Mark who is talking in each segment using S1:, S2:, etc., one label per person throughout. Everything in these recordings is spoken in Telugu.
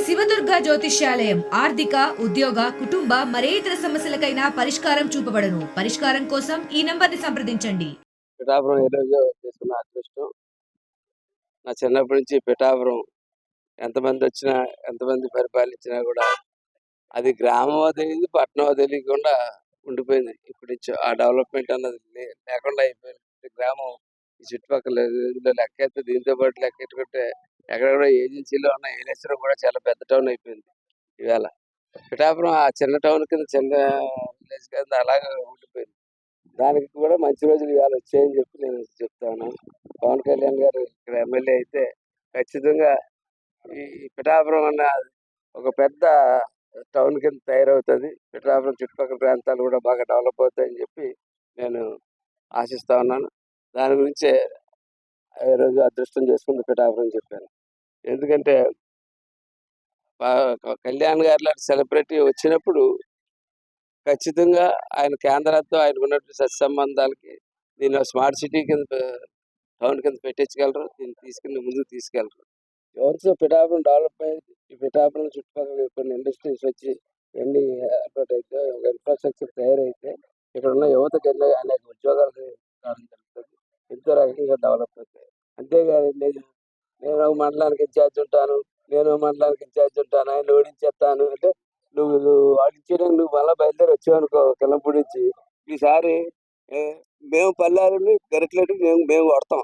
S1: శివదుర్గ జ్యోతిష్యాలయం ఆర్థిక ఉద్యోగ కుటుంబ మరే ఇతర సమస్యలకైనా పరిష్కారం చూపబడను. పరిష్కారం కోసం ఈ నంబర్ని సంప్రదించండి.
S2: పిఠాపురం ఏ రోజు చేసుకున్న అదృష్టం. నా చిన్నప్పటి నుంచి పిఠాపురం ఎంతమంది వచ్చినా, ఎంతమంది పరిపాలించినా కూడా అది గ్రామమో తెలియదు, పట్టణమో తెలియకుండా ఉండిపోయింది. ఇప్పటి నుంచి ఆ డెవలప్మెంట్ అన్నది లేకుండా అయిపోయింది. ఈ గ్రామం ఈ చుట్టుపక్కల ఇందులో లెక్కెత్తే దీంతో పాటు లెక్కెట్టుకుంటే ఎక్కడెక్కడ ఏజెన్సీలో ఉన్న ఏలేశ్వరం కూడా చాలా పెద్ద టౌన్ అయిపోయింది ఇవాళ. పిఠాపురం ఆ చిన్న టౌన్ కింద చిన్న విలేజ్ కింద అలాగే ఉండిపోయింది. దానికి కూడా మంచి రోజులు ఇవాళ వచ్చాయని చెప్పి నేను చెప్తా ఉన్నాను. పవన్ కళ్యాణ్ గారు ఇక్కడ ఎమ్మెల్యే అయితే ఖచ్చితంగా ఈ పిఠాపురం అన్న ఒక పెద్ద టౌన్ కింద తయారవుతుంది. పిఠాపురం చుట్టుపక్కల ప్రాంతాలు కూడా బాగా డెవలప్ అవుతాయని చెప్పి నేను ఆశిస్తా ఉన్నాను. దాని గురించే ఈరోజు అదృష్టం చేసుకుంది పిఠాపురం అని చెప్పాను. ఎందుకంటే కళ్యాణ్ గారు లాంటి సెలబ్రిటీ వచ్చినప్పుడు ఖచ్చితంగా ఆయన కేంద్రాలతో ఆయనకు ఉన్నటువంటి సత్సంబంధాలకి దీన్ని స్మార్ట్ సిటీ కింద టౌన్ కింద పెట్టించగలరు. దీన్ని తీసుకెళ్ళి ముందుకు తీసుకెళ్ళరు. ఎవరితో పిఠాపురం డెవలప్ అయ్యింది. ఈ పిఠాపురం చుట్టుపక్కల కొన్ని ఇండస్ట్రీస్ వచ్చి ఎన్ని ఏర్పాటు అయితే ఒక ఇన్ఫ్రాస్ట్రక్చర్ తయారైతే ఇక్కడ ఉన్న యువతకి ఎన్నో అనేక ఉద్యోగాలు రావడం జరుగుతుంది. ఎంతో రకంగా డెవలప్ అవుతాయి. అంతేగాని నేను ఒక మండలానికి ఇన్ఛార్జ్ ఉంటాను, ఆయన ఓడించేస్తాను అంటే నువ్వు ఆడించడానికి నువ్వు మళ్ళీ బయలుదేరి వచ్చావనుకో కిలంపూడి నుంచి ఈసారి మేము పల్లెలని గరికలేటు మేము కొడతాం.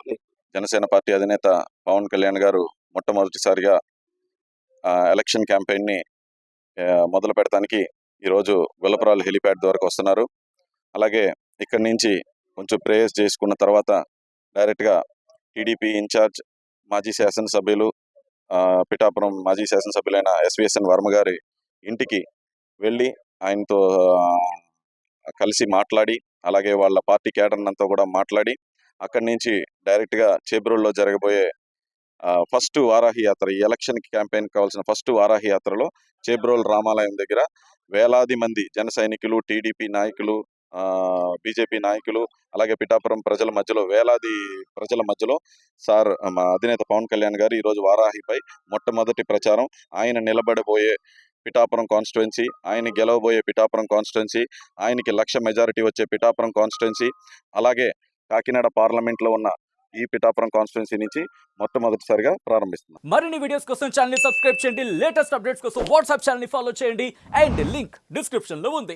S3: జనసేన పార్టీ అధినేత పవన్ కళ్యాణ్ గారు మొట్టమొదటిసారిగా ఎలక్షన్ క్యాంపెయిన్ ని మొదలు పెడతానికి ఈరోజు గొల్లపురాలు హెలిప్యాడ్ వరకు వస్తున్నారు. అలాగే ఇక్కడి నుంచి కొంచెం ప్రేయర్స్ చేసుకున్న తర్వాత డైరెక్ట్గా టీడీపీ ఇన్ఛార్జ్ మాజీ శాసనసభ్యులు పిఠాపురం మాజీ శాసనసభ్యులైన ఎస్విఎస్ఎన్ వర్మ గారి ఇంటికి వెళ్ళి ఆయనతో కలిసి మాట్లాడి, అలాగే వాళ్ళ పార్టీ క్యాడర్ అంతా కూడా మాట్లాడి అక్కడి నుంచి డైరెక్ట్గా చేబ్రోల్లో జరగబోయే ఫస్ట్ వారాహి యాత్ర, ఈ ఎలక్షన్ క్యాంపెయిన్ కావాల్సిన ఫస్ట్ వారాహి యాత్రలో చేబ్రోల్ రామాలయం దగ్గర వేలాది మంది జన సైనికులు, టీడీపీ నాయకులు, బీజేపీ నాయకులు, అలాగే పిఠాపురం ప్రజల మధ్యలో వేలాది ప్రజల మధ్యలో మా అధినేత పవన్ కళ్యాణ్ గారు ఈరోజు వారాహిపై మొట్టమొదటి ప్రచారం, ఆయన నిలబడబోయే పిఠాపురం కాన్స్టిట్యున్సీ, ఆయన గెలవబోయే పిఠాపురం కాన్స్టిట్యున్సీ, ఆయనకి 1,00,000 మెజారిటీ వచ్చే పిఠాపురం కాన్స్టిట్యున్సీ, అలాగే కాకినాడ పార్లమెంట్లో ఉన్న ఈ పిఠాపురం కాన్స్టిట్యున్సీ నుంచి మొట్టమొదటిసారిగా ప్రారంభిస్తున్నాం.
S4: మరిన్ని వీడియోస్ కోసం ఛానల్ ని సబ్స్క్రైబ్ చేయండి. లేటెస్ట్ అప్డేట్స్ కోసం వాట్సాప్ ఛానల్ ని ఫాలో చేయండి. అండ్ లింక్ డిస్క్రిప్షన్ లో ఉంది.